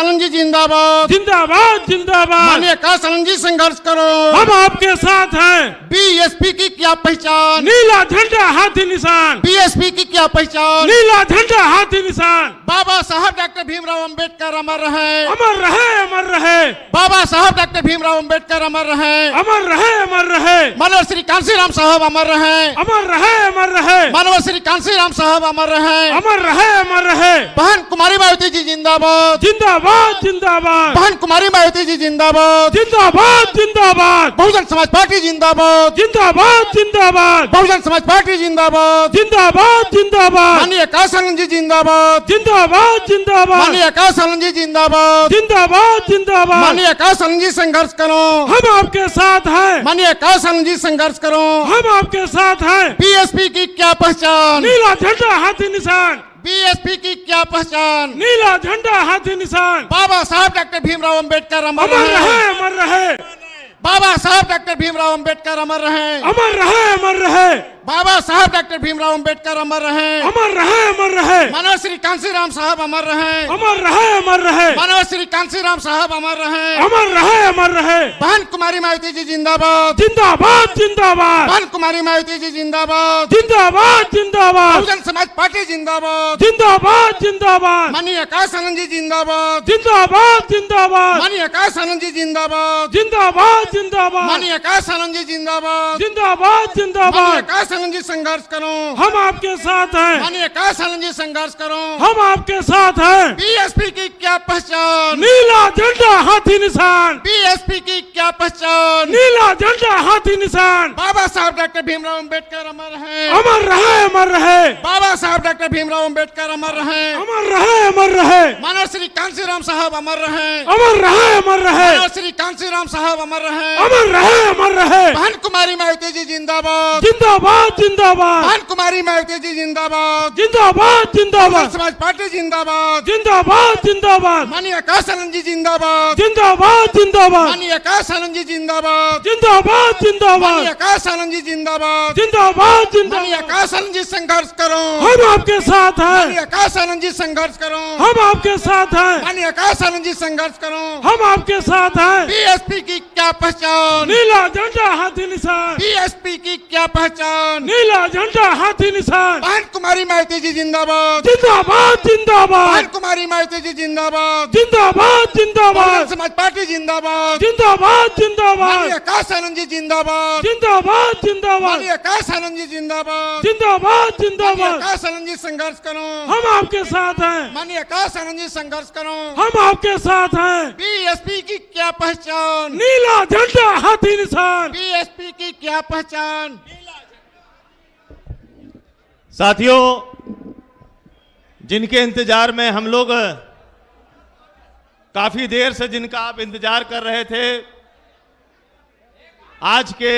आनंद जी जिंदाबाद। जिंदाबाद जिंदाबाद। माननीय आकाश आनंद जी संघर्ष करो, हम आपके साथ हैं। बीएसपी की क्या पहचान, नीला झंडा हाथी निशान। बीएसपी की क्या पहचान, नीला झंडा हाथी निशान। बाबा साहब डॉक्टर भीमराव अंबेडकर अमर रहे, अमर रहे अमर रहे। बाबा साहब डॉक्टर भीमराव अंबेडकर अमर रहे, अमर रहे अमर रहे। मानव श्री कांसीराम साहब अमर रहे, अमर रहे अमर रहे। मानव श्री कांसीराम साहब अमर रहे, अमर रहे अमर रहे। बहन कुमारी मायावती जी जिंदाबाद, जिंदाबाद जिंदाबाद। बहन कुमारी मायावती जी जिंदाबाद, जिंदाबाद जिंदाबाद। बहुजन समाज पार्टी जिंदाबाद, जिंदाबाद जिंदाबाद। बहुजन समाज पार्टी जिंदाबाद, जिंदाबाद जिंदाबाद। माननीय आकाश आनंद जी जिंदाबाद, जिंदाबाद जिंदाबाद। माननीय आकाश आनंद जी जिंदाबाद, जिंदाबाद जिंदाबाद। माननीय आकाश आनंद जी संघर्ष करो, हम आपके साथ हैं। माननीय आकाश आनंद जी संघर्ष करो, हम आपके साथ हैं। बीएसपी की क्या पहचान, नीला झंडा हाथी निशान। बीएसपी की क्या पहचान, नीला झंडा हाथी निशान। बाबा साहब डॉक्टर भीमराव अंबेडकर अमर अमर रहे, रहे अमर रहे। बाबा साहब डॉक्टर भीमराव अंबेडकर अमर रहे, अमर रहे अमर रहे। बाबा साहब डॉक्टर भीमराव अंबेडकर अमर रहे, अमर रहे अमर रहे। मानव श्री कांसीराम साहब अमर रहे, अमर रहे अमर रहे। मानव श्री कांसीराम साहब अमर रहे, अमर रहे अमर रहे। बहन कुमारी मायावती जी जिंदाबाद, जिंदाबाद जिंदाबाद। बहन कुमारी मायावती जी जिंदाबाद, जिंदाबाद जिंदाबाद। बहुजन समाज पार्टी जिंदाबाद, जिंदाबाद जिंदाबाद। माननीय आकाश आनंद जी जिंदाबाद, जिंदाबाद जिंदाबाद। माननीय आकाश आनंद जी जिंदाबाद, जिंदाबाद जिंदाबाद। माननीय आकाश आनंद जी जिंदाबाद, जिंदाबाद माननीय जिंदाबाद। आकाश आनंद जी संघर्ष करो, हम आपके साथ हैं। माननीय आकाश आनंद जी संघर्ष करो, हम आपके साथ हैं। बीएसपी की क्या पहचान, नीला झंडा हाथी निशान। बीएसपी की क्या पहचान, नीला झंडा हाथी निशान। बाबा साहब डॉक्टर भीमराव अंबेडकर अमर रहे, अमर रहे अमर रहे। बाबा साहब डॉक्टर भीमराव अंबेडकर अमर रहे, अमर रहे अमर रहे। मानव श्री कांसीराम साहब अमर रहे, अमर रहे अमर रहे। मानव श्री कांसीराम साहब अमर रहे, अमर रहे अमर रहे। बहन कुमारी मायावती जी जिंदाबाद, जिंदाबाद जिंदाबाद। बहन कुमारी मायावती जी जिंदाबाद, जिंदाबाद बहुजन जिंदाबाद। समाज पार्टी जिंदाबाद, जिंदाबाद जिंदाबाद। माननीय आकाश आनंद जी जिंदाबाद, जिंदाबाद जिंदाबाद। माननीय आकाश आनंद जी जिंदाबाद, जिंदाबाद माननीय जिंदाबाद। आकाश आनंद जी जिंदाबाद, जिंदाबाद माननीय जिंदाबाद। आकाश आनंद जी संघर्ष करो, हम आपके साथ माननीय हैं। आकाश आनंद जी संघर्ष करो, हम आपके साथ हैं। माननीय आकाश आनंद जी संघर्ष करो, हम आपके साथ हैं। बीएसपी की क्या पहचान, नीला झंडा हाथी निशान। बीएसपी की क्या पहचान, नीला झंडा हाथी निशान। बहन कुमारी मायावती जी जिंदाबाद, जिंदाबाद बहन जिंदाबाद। कुमारी मायावती जी जिंदाबाद, जिंदाबाद बहुजन जिंदाबाद। समाज पार्टी जिंदाबाद, जिंदाबाद माननीय जिंदाबाद। आकाश आनंद जी जिंदाबाद, जिंदाबाद जिंदाबाद। माननीय आकाश आनंद जी जिंदाबाद, जिंदाबाद माननीय जिंदाबाद। आकाश आनंद जी संघर्ष करो, हम आपके साथ हैं। माननीय आकाश आनंद जी संघर्ष करो, हम आपके साथ हैं। बीएसपी की क्या पहचान, नीला झंडा हाथी निशान। बीएसपी की क्या पहचान। साथियों, जिनके इंतजार में हम लोग काफी देर से जिनका आप इंतजार कर रहे थे, आज के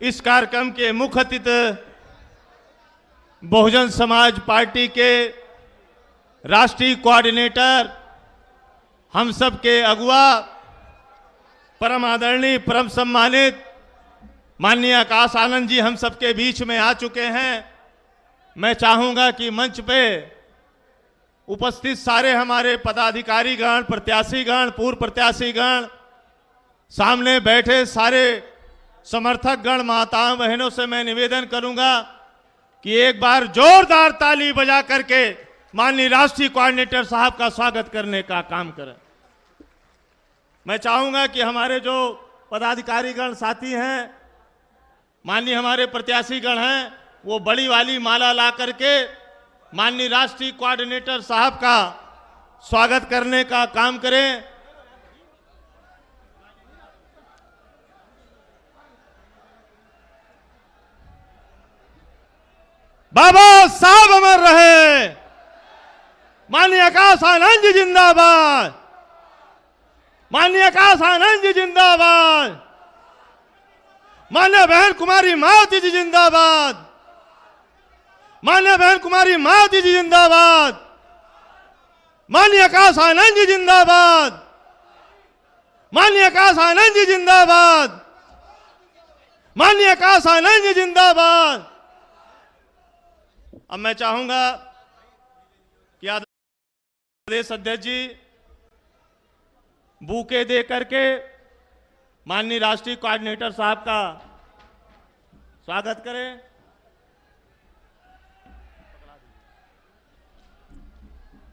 इस कार्यक्रम के मुख्य अतिथि बहुजन समाज पार्टी के राष्ट्रीय कोऑर्डिनेटर, हम सब के अगुआ, परम आदरणीय परम सम्मानित माननीय आकाश आनंद जी हम सबके बीच में आ चुके हैं। मैं चाहूंगा कि मंच पे उपस्थित सारे हमारे पदाधिकारीगण, प्रत्याशीगण, पूर्व प्रत्याशीगण, सामने बैठे सारे समर्थकगण, माताओं बहनों से मैं निवेदन करूंगा कि एक बार जोरदार ताली बजा करके माननीय राष्ट्रीय कोऑर्डिनेटर साहब का स्वागत करने का काम करें। मैं चाहूंगा कि हमारे जो पदाधिकारीगण साथी हैं, माननीय हमारे प्रत्याशीगण हैं, वो बड़ी वाली माला ला करके माननीय राष्ट्रीय कोऑर्डिनेटर साहब का स्वागत करने का काम करें। बाबा साहब अमर रहे। माननीय आकाश आनंद जी जिंदाबाद। माननीय आकाश आनंद जी जिंदाबाद। माननीय बहन कुमारी मायावती जी जिंदाबाद। माननीय बहन कुमारी मायावती जी जिंदाबाद। माननीय आकाश आनंद जी जिंदाबाद। माननीय आकाश आनंद जी जिंदाबाद। माननीय आकाश आनंद जी जिंदाबाद। अब मैं चाहूंगा कि प्रदेश अध्यक्ष जी बूके दे करके माननीय राष्ट्रीय कोऑर्डिनेटर साहब का स्वागत करें।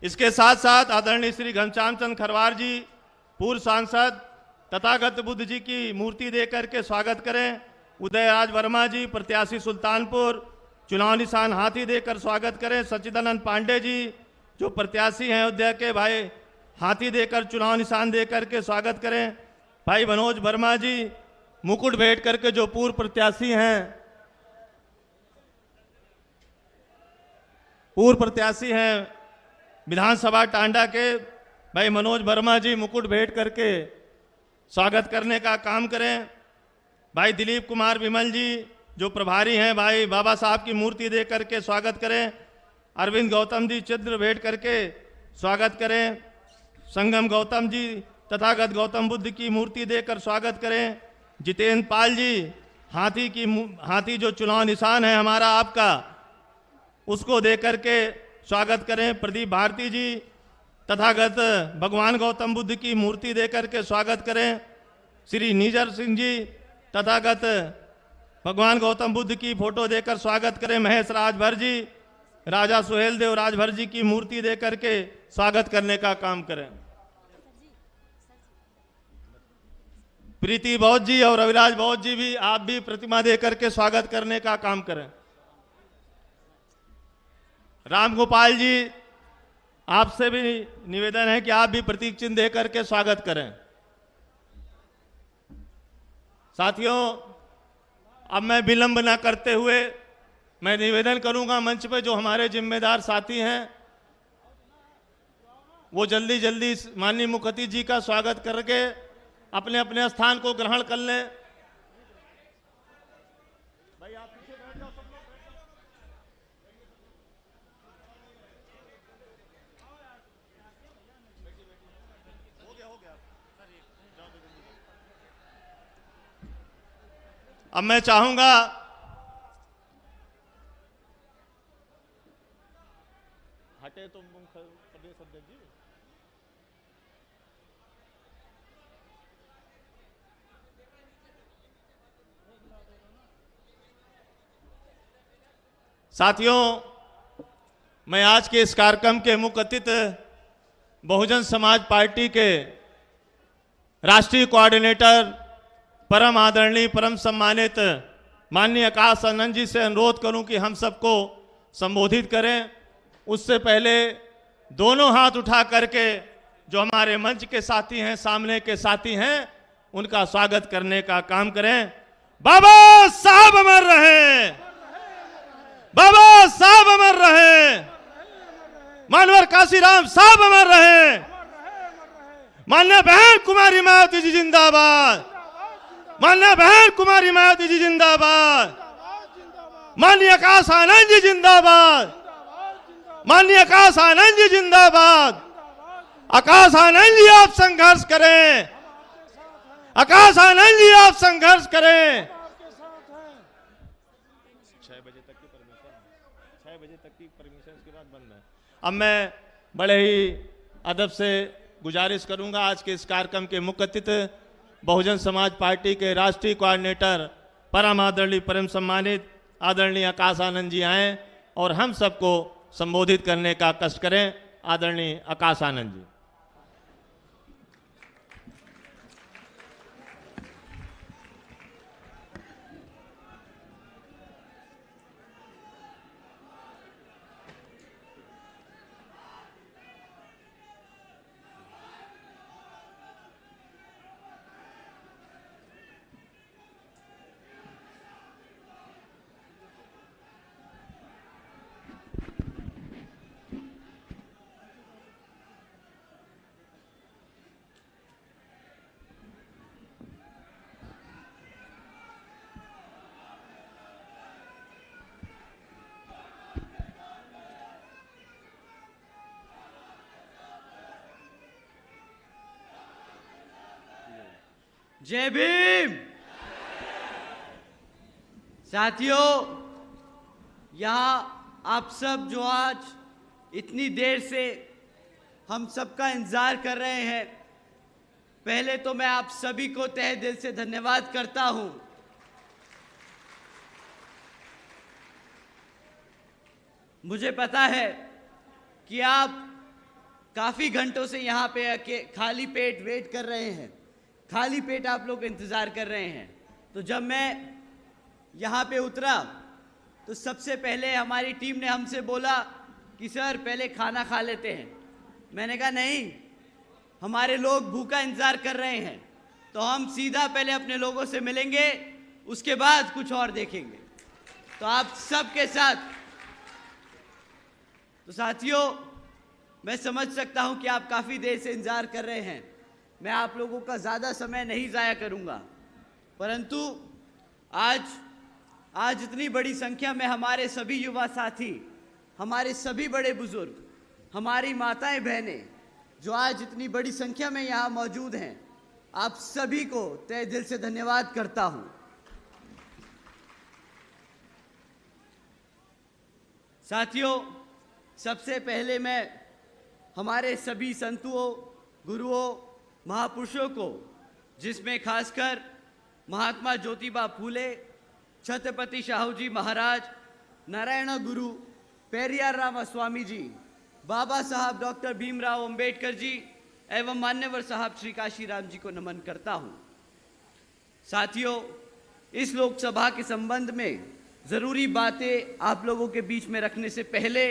इसके साथ साथ आदरणीय श्री घनश्याम चंद्र खरवार जी पूर्व सांसद तथागत बुद्ध जी की मूर्ति देकर के स्वागत करें। उदयराज वर्मा जी प्रत्याशी सुल्तानपुर चुनाव निशान हाथी देकर स्वागत करें। सच्चिदानंद पांडे जी जो प्रत्याशी हैं अयोध्या के, भाई हाथी देकर चुनाव निशान देकर के स्वागत करें। भाई मनोज वर्मा जी मुकुट भेंट करके जो पूर्व प्रत्याशी हैं विधानसभा टांडा के, भाई मनोज वर्मा जी मुकुट भेंट करके स्वागत करने का काम करें। भाई दिलीप कुमार विमल जी जो प्रभारी हैं, भाई बाबा साहब की मूर्ति दे करके स्वागत करें। अरविंद गौतम जी चित्र भेंट करके स्वागत करें। संगम गौतम जी तथागत गौतम बुद्ध की मूर्ति देकर स्वागत करें। जितेंद्र पाल जी हाथी जो चुनाव निशान है हमारा आपका, उसको देकर के स्वागत करें। प्रदीप भारती जी तथागत भगवान गौतम बुद्ध की मूर्ति देकर के स्वागत करें। श्री नीजर सिंह जी तथागत भगवान गौतम बुद्ध की फोटो देकर स्वागत करें। महेश राजभर जी राजा सुहेल देव राजभर जी की मूर्ति देकर के स्वागत करने का काम करें। प्रीति बौद्ध जी और रविराज बौद्ध जी भी आप भी प्रतिमा देकर के स्वागत करने का काम करें। राम गोपाल जी आपसे भी निवेदन है कि आप भी प्रतीक चिन्ह देकर के स्वागत करें। साथियों, अब मैं विलंब न करते हुए मैं निवेदन करूंगा मंच पे जो हमारे जिम्मेदार साथी हैं वो जल्दी जल्दी माननीय मुख्य अतिथि जी का स्वागत करके अपने अपने स्थान को ग्रहण कर लें। भाई आप पीछे बैठ जाओ, सब लोग बैठ जाओ। हो गया अब मैं चाहूंगा हटे तो प्रदेश अध्यक्ष जी। साथियों, मैं आज के इस कार्यक्रम के मुख्य अतिथि बहुजन समाज पार्टी के राष्ट्रीय कोऑर्डिनेटर परम आदरणीय परम सम्मानित माननीय आकाश आनंद जी से अनुरोध करूं कि हम सबको संबोधित करें। उससे पहले दोनों हाथ उठा करके जो हमारे मंच के साथी हैं, सामने के साथी हैं, उनका स्वागत करने का काम करें। बाबा साहब अमर रहे, बाबा साहब अमर रहे, मानवर काशीराम साहब अमर रहे, माननीय बहन कुमारी मायावती जी जिंदाबाद, माननीय बहन कुमारी मायावती जी जिंदाबाद, माननीय आकाश आनंद जी जिंदाबाद, माननीय आकाश आनंद जी जिंदाबाद। आकाश आनंद जी आप संघर्ष करें, आकाश आनंद जी आप संघर्ष करें। 6 बजे तक की परमिशन के बाद बंद है। अब मैं बड़े ही अदब से गुजारिश करूंगा आज के इस कार्यक्रम के मुख्य अतिथि बहुजन समाज पार्टी के राष्ट्रीय कोऑर्डिनेटर परम आदरणीय परम सम्मानित आदरणीय आकाश आनंद जी आए और हम सबको संबोधित करने का कष्ट करें। आदरणीय आकाश आनंद जी। जय भीम। साथियों, यहाँ आप सब जो आज इतनी देर से हम सबका इंतजार कर रहे हैं। पहले तो मैं आप सभी को तहे दिल से धन्यवाद करता हूं। मुझे पता है कि आप काफी घंटों से यहाँ पे खाली पेट वेट कर रहे हैं, खाली पेट आप लोग इंतजार कर रहे हैं। तो जब मैं यहाँ पे उतरा तो सबसे पहले हमारी टीम ने हमसे बोला कि सर पहले खाना खा लेते हैं। मैंने कहा नहीं, हमारे लोग भूखा इंतजार कर रहे हैं, तो हम सीधा पहले अपने लोगों से मिलेंगे, उसके बाद कुछ और देखेंगे। तो आप सबके साथ, तो साथियों, मैं समझ सकता हूं कि आप काफ़ी देर से इंतजार कर रहे हैं। मैं आप लोगों का ज़्यादा समय नहीं ज़ाया करूंगा, परंतु आज इतनी बड़ी संख्या में हमारे सभी युवा साथी, हमारे सभी बड़े बुजुर्ग, हमारी माताएं बहनें जो आज इतनी बड़ी संख्या में यहाँ मौजूद हैं, आप सभी को तहे दिल से धन्यवाद करता हूं। साथियों, सबसे पहले मैं हमारे सभी संतों, गुरुओं, महापुरुषों को, जिसमें खासकर महात्मा ज्योतिबा फूले, छत्रपति शाहू जी महाराज, नारायण गुरु पेरियार राम स्वामी जी, बाबा साहब डॉक्टर भीमराव अंबेडकर जी एवं मान्यवर साहब श्री काशीराम जी को नमन करता हूं। साथियों, इस लोकसभा के संबंध में ज़रूरी बातें आप लोगों के बीच में रखने से पहले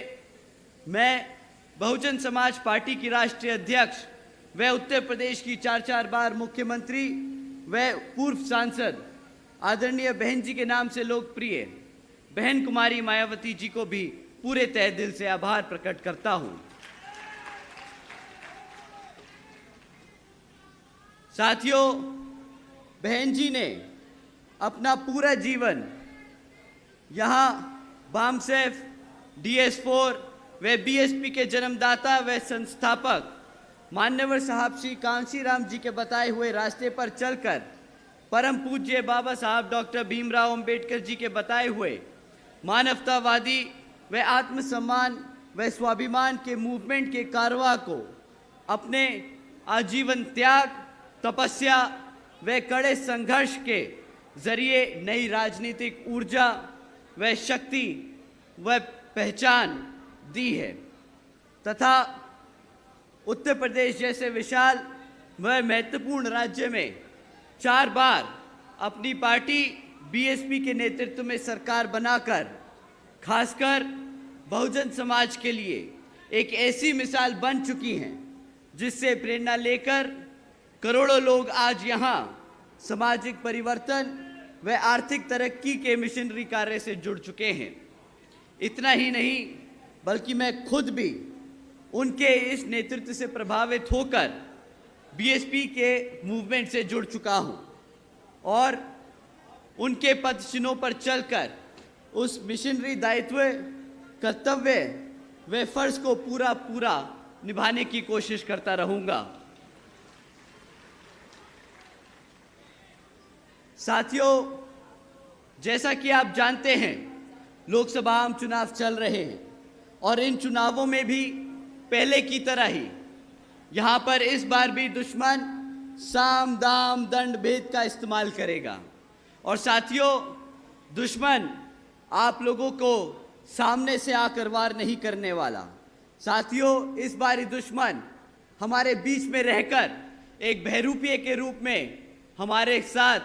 मैं बहुजन समाज पार्टी की राष्ट्रीय अध्यक्ष व उत्तर प्रदेश की 4 बार मुख्यमंत्री व पूर्व सांसद आदरणीय बहन जी के नाम से लोकप्रिय बहन कुमारी मायावती जी को भी पूरे तहे दिल से आभार प्रकट करता हूं। साथियों, बहन जी ने अपना पूरा जीवन यहाँ बामसेफ, DS4 व BSP के जन्मदाता व संस्थापक मान्यवर साहब श्री कांशीराम जी के बताए हुए रास्ते पर चलकर परम पूज्य बाबा साहब डॉक्टर भीमराव अंबेडकर जी के बताए हुए मानवतावादी व आत्मसम्मान व स्वाभिमान के मूवमेंट के कारवां को अपने आजीवन त्याग, तपस्या व कड़े संघर्ष के जरिए नई राजनीतिक ऊर्जा व शक्ति व पहचान दी है तथा उत्तर प्रदेश जैसे विशाल व महत्वपूर्ण राज्य में 4 बार अपनी पार्टी BSP के नेतृत्व में सरकार बनाकर खासकर बहुजन समाज के लिए एक ऐसी मिसाल बन चुकी हैं जिससे प्रेरणा लेकर करोड़ों लोग आज यहाँ सामाजिक परिवर्तन व आर्थिक तरक्की के मिशनरी कार्य से जुड़ चुके हैं। इतना ही नहीं, बल्कि मैं खुद भी उनके इस नेतृत्व से प्रभावित होकर BSP के मूवमेंट से जुड़ चुका हूं और उनके पद चिन्हों पर चलकर उस मिशनरी दायित्व, कर्तव्य व फर्ज को पूरा निभाने की कोशिश करता रहूंगा। साथियों, जैसा कि आप जानते हैं, लोकसभा आम चुनाव चल रहे हैं और इन चुनावों में भी पहले की तरह ही यहाँ पर इस बार भी दुश्मन साम दाम दंड भेद का इस्तेमाल करेगा। और साथियों, दुश्मन आप लोगों को सामने से आकर वार नहीं करने वाला। साथियों, इस बार दुश्मन हमारे बीच में रहकर एक बहरूपिये के रूप में हमारे साथ,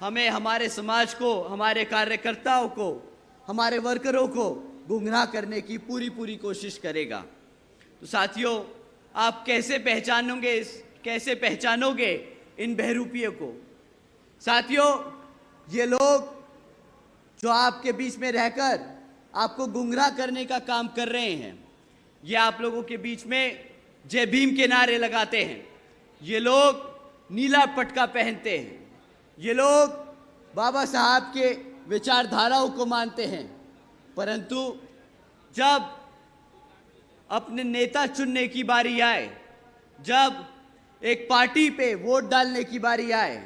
हमें, हमारे समाज को, हमारे कार्यकर्ताओं को, हमारे वर्करों को गुमराह करने की पूरी कोशिश करेगा। तो साथियों, आप कैसे पहचानोगे इन बहरूपियों को? साथियों, ये लोग जो आपके बीच में रहकर आपको गुमराह करने का काम कर रहे हैं, ये आप लोगों के बीच में जय भीम के नारे लगाते हैं, ये लोग नीला पटका पहनते हैं, ये लोग बाबा साहब के विचारधाराओं को मानते हैं, परंतु जब अपने नेता चुनने की बारी आए, जब एक पार्टी पे वोट डालने की बारी आए,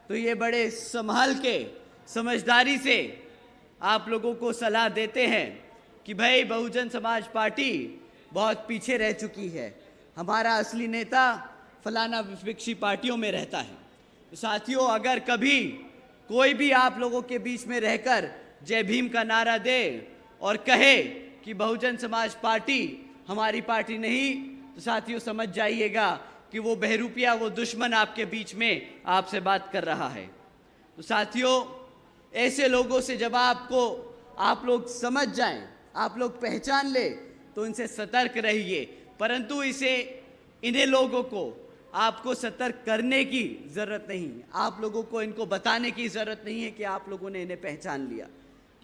तो ये बड़े संभाल के, समझदारी से आप लोगों को सलाह देते हैं कि भाई बहुजन समाज पार्टी बहुत पीछे रह चुकी है, हमारा असली नेता फलाना विपक्षी पार्टियों में रहता है। तो साथियों, अगर कभी कोई भी आप लोगों के बीच में रहकर जय भीम का नारा दे और कहे कि बहुजन समाज पार्टी हमारी पार्टी नहीं, तो साथियों समझ जाइएगा कि वो बहरूपिया, वो दुश्मन आपके बीच में आपसे बात कर रहा है। तो साथियों, ऐसे लोगों से जब आप लोग समझ जाएं, आप लोग पहचान ले, तो इनसे सतर्क रहिए। परंतु इन्हें लोगों को आपको सतर्क करने की ज़रूरत नहीं, आप लोगों को इनको बताने की ज़रूरत नहीं है कि आप लोगों ने इन्हें पहचान लिया।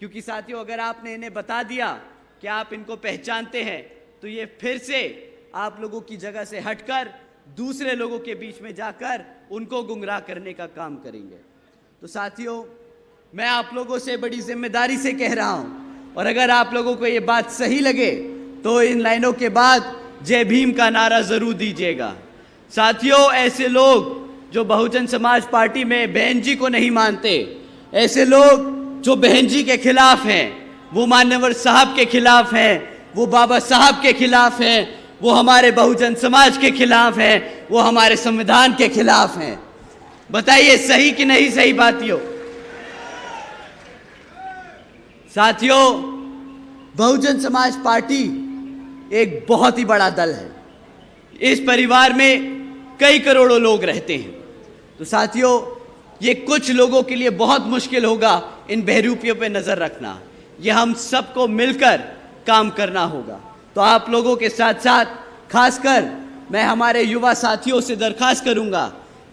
क्योंकि साथियों, अगर आपने इन्हें बता दिया कि आप इनको पहचानते हैं, तो ये फिर से आप लोगों की जगह से हटकर दूसरे लोगों के बीच में जाकर उनको गुमराह करने का काम करेंगे। तो साथियों, मैं आप लोगों से बड़ी जिम्मेदारी से कह रहा हूं, और अगर आप लोगों को ये बात सही लगे तो इन लाइनों के बाद जय भीम का नारा जरूर दीजिएगा। साथियों, ऐसे लोग जो बहुजन समाज पार्टी में बहन जी को नहीं मानते, ऐसे लोग जो बहन जी के खिलाफ हैं, वो मान्यवर साहब के खिलाफ हैं, वो बाबा साहब के खिलाफ हैं, वो हमारे बहुजन समाज के खिलाफ हैं, वो हमारे संविधान के खिलाफ हैं। बताइए सही कि नहीं सही बातियों? साथियों, बहुजन समाज पार्टी एक बहुत ही बड़ा दल है। इस परिवार में कई करोड़ों लोग रहते हैं। तो साथियों, ये कुछ लोगों के लिए बहुत मुश्किल होगा इन बहरूपियों पे नजर रखना। ये हम सबको मिलकर काम करना होगा। तो आप लोगों के साथ साथ खासकर मैं हमारे युवा साथियों से दरखास्त करूंगा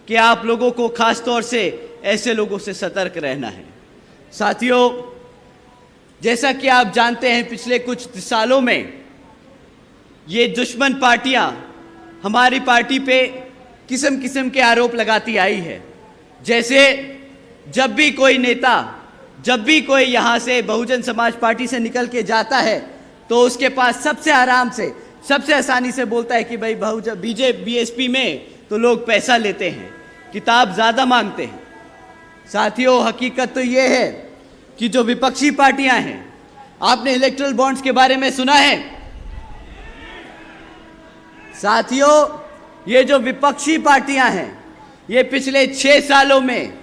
कि आप लोगों को खास तौर से ऐसे लोगों से सतर्क रहना है। साथियों, जैसा कि आप जानते हैं, पिछले कुछ सालों में ये दुश्मन पार्टियां हमारी पार्टी पे किस्म किस्म के आरोप लगाती आई है। जैसे जब भी कोई नेता, जब भी कोई यहाँ से बहुजन समाज पार्टी से निकल के जाता है, तो उसके पास सबसे आराम से, सबसे आसानी से बोलता है कि भाई बीएसपी में तो लोग पैसा लेते हैं, किताब ज़्यादा मांगते हैं। साथियों, हकीकत तो ये है कि जो विपक्षी पार्टियां हैं, आपने इलेक्टोरल बॉन्ड्स के बारे में सुना है? साथियों, ये जो विपक्षी पार्टियां हैं, ये पिछले 6 सालों में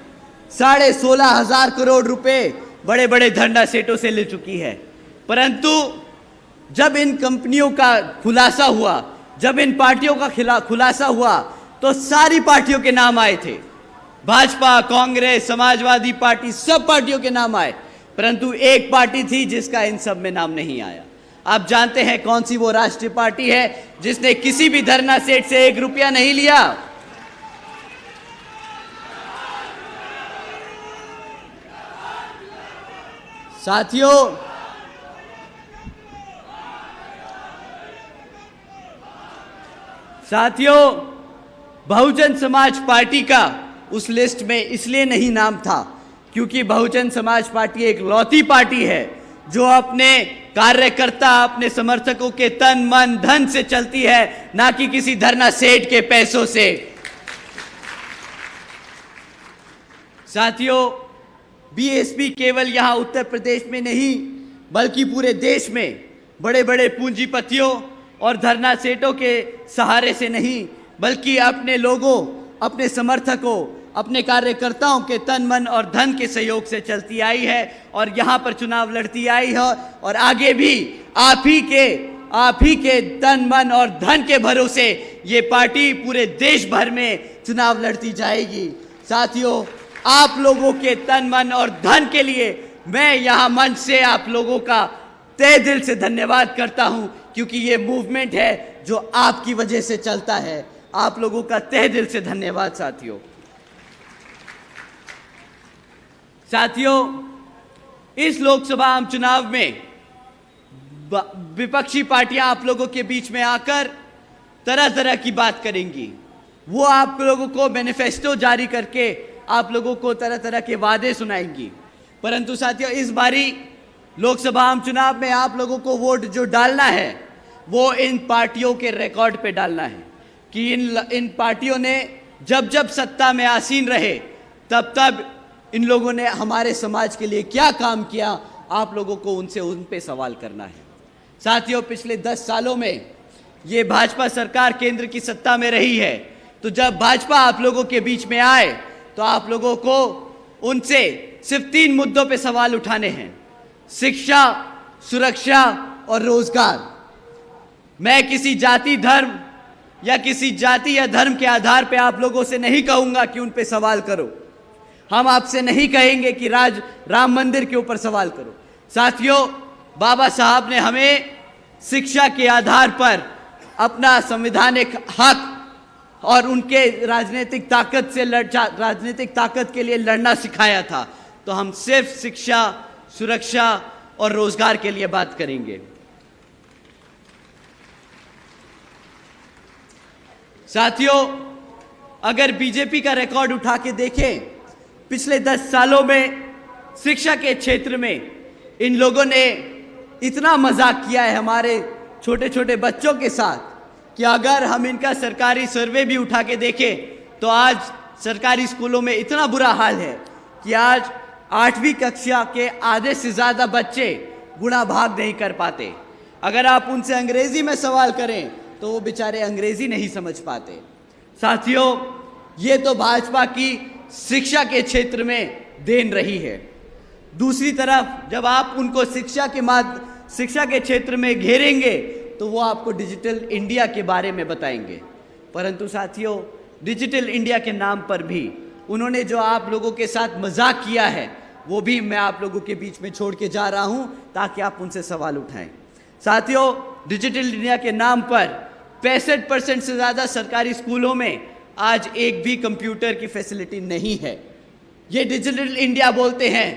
16,500 करोड़ रुपए बड़े बड़े धंधा सेठों से ले चुकी है। परंतु जब इन कंपनियों का खुलासा हुआ, जब इन पार्टियों का खुलासा हुआ, तो सारी पार्टियों के नाम आए थे। भाजपा, कांग्रेस, समाजवादी पार्टी, सब पार्टियों के नाम आए, परंतु एक पार्टी थी जिसका इन सब में नाम नहीं आया। आप जानते हैं कौन सी वो राष्ट्रीय पार्टी है जिसने किसी भी धरना सेठ से 1 रुपया नहीं लिया? साथियों, बहुजन समाज पार्टी का उस लिस्ट में इसलिए नहीं नाम था क्योंकि बहुजन समाज पार्टी एक लौती पार्टी है जो अपने कार्यकर्ता, अपने समर्थकों के तन मन धन से चलती है, ना कि किसी धरना सेठ के पैसों से। साथियों, बीएसपी केवल यहां उत्तर प्रदेश में नहीं बल्कि पूरे देश में बड़े बड़े पूंजीपतियों और धरना सेठों के सहारे से नहीं, बल्कि अपने लोगों, अपने समर्थकों, अपने कार्यकर्ताओं के तन मन और धन के सहयोग से चलती आई है और यहाँ पर चुनाव लड़ती आई है, और आगे भी आप ही के तन मन और धन के भरोसे ये पार्टी पूरे देश भर में चुनाव लड़ती जाएगी। साथियों, आप लोगों के तन मन और धन के लिए मैं यहाँ मंच से आप लोगों का तहे दिल से धन्यवाद करता हूँ, क्योंकि ये मूवमेंट है जो आपकी वजह से चलता है। आप लोगों का तहे दिल से धन्यवाद साथियों। साथियों, इस लोकसभा आम चुनाव में विपक्षी पार्टियां आप लोगों के बीच में आकर तरह तरह की बात करेंगी। वो आप लोगों को मैनिफेस्टो जारी करके आप लोगों को तरह तरह के वादे सुनाएंगी। परंतु साथियों, इस बारी लोकसभा आम चुनाव में आप लोगों को वोट जो डालना है वो इन पार्टियों के रिकॉर्ड पे डालना है कि इन पार्टियों ने जब जब सत्ता में आसीन रहे तब तब इन लोगों ने हमारे समाज के लिए क्या काम किया, आप लोगों को उन पे सवाल करना है। साथियों, पिछले 10 सालों में ये भाजपा सरकार केंद्र की सत्ता में रही है, तो जब भाजपा आप लोगों के बीच में आए तो आप लोगों को उनसे सिर्फ 3 मुद्दों पे सवाल उठाने हैं: शिक्षा, सुरक्षा और रोजगार। मैं किसी जाति, धर्म या किसी जाति या धर्म के आधार पे आप लोगों से नहीं कहूंगा कि उन पे सवाल करो। हम आपसे नहीं कहेंगे कि राम मंदिर के ऊपर सवाल करो। साथियों, बाबा साहब ने हमें शिक्षा के आधार पर अपना संवैधानिक हक और उनके राजनीतिक ताकत के लिए लड़ना सिखाया था। तो हम सिर्फ शिक्षा, सुरक्षा और रोजगार के लिए बात करेंगे। साथियों, अगर बीजेपी का रिकॉर्ड उठा के देखें, पिछले 10 सालों में शिक्षा के क्षेत्र में इन लोगों ने इतना मजाक किया है हमारे छोटे छोटे बच्चों के साथ कि अगर हम इनका सरकारी सर्वे भी उठा के देखें तो आज सरकारी स्कूलों में इतना बुरा हाल है कि आज 8वीं कक्षा के आधे से ज़्यादा बच्चे गुणा भाग नहीं कर पाते। अगर आप उनसे अंग्रेजी में सवाल करें तो वो बेचारे अंग्रेजी नहीं समझ पाते। साथियों, ये तो भाजपा की शिक्षा के क्षेत्र में देन रही है। दूसरी तरफ जब आप उनको शिक्षा के क्षेत्र में घेरेंगे तो वो आपको डिजिटल इंडिया के बारे में बताएंगे। परंतु साथियों, डिजिटल इंडिया के नाम पर भी उन्होंने जो आप लोगों के साथ मजाक किया है वो भी मैं आप लोगों के बीच में छोड़ के जा रहा हूं ताकि आप उनसे सवाल उठाएं। साथियों, डिजिटल इंडिया के नाम पर 65% से ज़्यादा सरकारी स्कूलों में आज एक भी कंप्यूटर की फैसिलिटी नहीं है। ये डिजिटल इंडिया बोलते हैं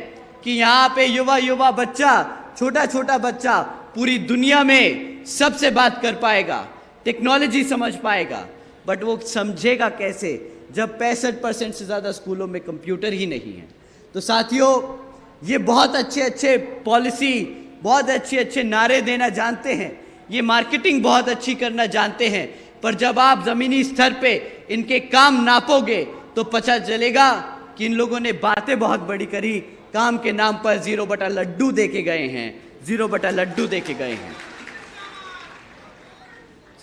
कि यहाँ पे युवा बच्चा, छोटा बच्चा पूरी दुनिया में सबसे बात कर पाएगा, टेक्नोलॉजी समझ पाएगा, बट वो समझेगा कैसे जब 65% से ज़्यादा स्कूलों में कंप्यूटर ही नहीं है। तो साथियों, ये बहुत अच्छे पॉलिसी, बहुत अच्छे नारे देना जानते हैं, ये मार्केटिंग बहुत अच्छी करना जानते हैं, पर जब आप ज़मीनी स्तर पे इनके काम नापोगे तो पता चलेगा कि इन लोगों ने बातें बहुत बड़ी करी, काम के नाम पर 0 बटा लड्डू देके गए हैं, 0 बटा लड्डू देके गए हैं।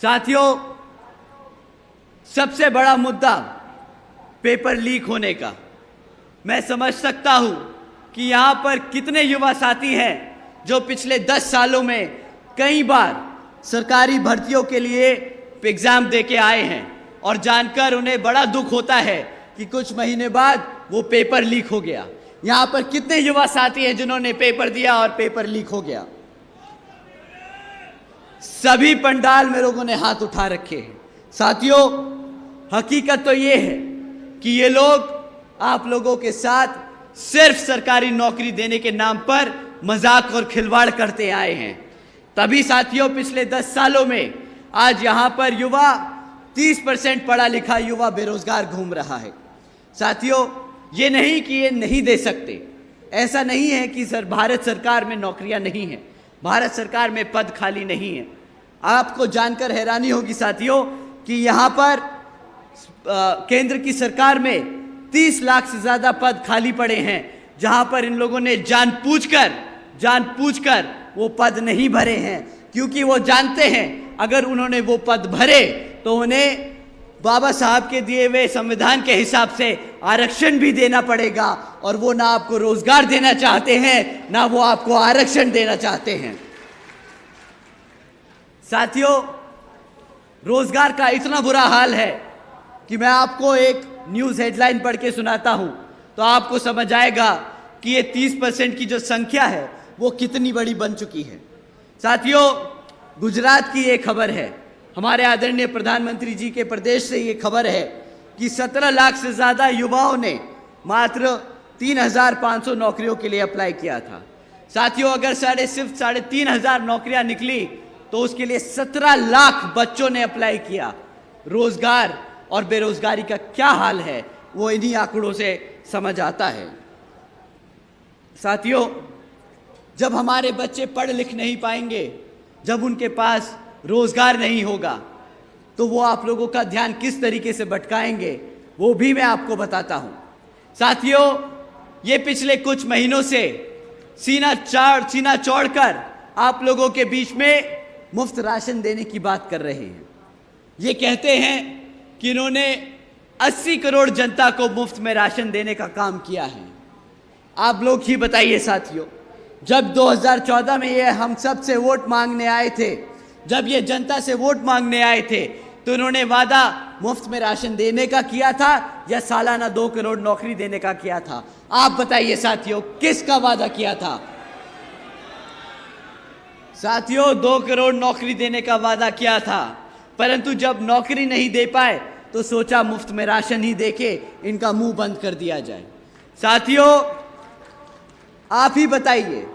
साथियों, सबसे बड़ा मुद्दा पेपर लीक होने का। मैं समझ सकता हूं कि यहां पर कितने युवा साथी हैं जो पिछले 10 सालों में कई बार सरकारी भर्तियों के लिए एग्जाम देके आए हैं और जानकर उन्हें बड़ा दुख होता है कि कुछ महीने बाद वो पेपर लीक हो गया। यहां पर कितने युवा साथी हैं जिन्होंने पेपर दिया और पेपर लीक हो गया? सभी पंडाल में लोगों ने हाथ उठा रखे हैं। साथियों, हकीकत तो ये है कि ये लोग आप लोगों के साथ सिर्फ सरकारी नौकरी देने के नाम पर मजाक और खिलवाड़ करते आए हैं। तभी साथियों, पिछले 10 सालों में आज यहां पर युवा 30% पढ़ा लिखा युवा बेरोजगार घूम रहा है। साथियों, ये नहीं कि ये नहीं दे सकते, ऐसा नहीं है कि भारत सरकार में नौकरियां नहीं हैं, भारत सरकार में पद खाली नहीं है। आपको जानकर हैरानी होगी साथियों कि यहाँ पर केंद्र की सरकार में 30 लाख से ज़्यादा पद खाली पड़े हैं, जहाँ पर इन लोगों ने जानबूझकर वो पद नहीं भरे हैं, क्योंकि वो जानते हैं अगर उन्होंने वो पद भरे तो उन्हें बाबा साहब के दिए हुए संविधान के हिसाब से आरक्षण भी देना पड़ेगा, और वो ना आपको रोजगार देना चाहते हैं ना वो आपको आरक्षण देना चाहते हैं। साथियों, रोजगार का इतना बुरा हाल है कि मैं आपको एक न्यूज़ हेडलाइन पढ़ के सुनाता हूं तो आपको समझ आएगा कि ये 30% की जो संख्या है वो कितनी बड़ी बन चुकी है। साथियों, गुजरात की ये खबर है, हमारे आदरणीय प्रधानमंत्री जी के प्रदेश से ये खबर है कि 17 लाख से ज़्यादा युवाओं ने मात्र 3,500 नौकरियों के लिए अप्लाई किया था। साथियों, अगर सिर्फ 3,500 नौकरियां निकली तो उसके लिए 17 लाख बच्चों ने अप्लाई किया। रोजगार और बेरोजगारी का क्या हाल है वो इन्हीं आंकड़ों से समझ आता है। साथियों, जब हमारे बच्चे पढ़ लिख नहीं पाएंगे, जब उनके पास रोजगार नहीं होगा, तो वो आप लोगों का ध्यान किस तरीके से भटकाएंगे वो भी मैं आपको बताता हूं। साथियों, ये पिछले कुछ महीनों से सीना चौड़कर आप लोगों के बीच में मुफ्त राशन देने की बात कर रहे हैं। ये कहते हैं कि इन्होंने 80 करोड़ जनता को मुफ्त में राशन देने का काम किया है। आप लोग ही बताइए साथियों, जब 2014 में ये हम सब से वोट मांगने आए थे, जब ये जनता से वोट मांगने आए थे, तो इन्होंने वादा मुफ्त में राशन देने का किया था या सालाना 2 करोड़ नौकरी देने का किया था? आप बताइए साथियों, किसका वादा किया था? साथियों, 2 करोड़ नौकरी देने का वादा किया था, परंतु जब नौकरी नहीं दे पाए तो सोचा मुफ्त में राशन ही देके इनका मुंह बंद कर दिया जाए। साथियों, आप ही बताइए,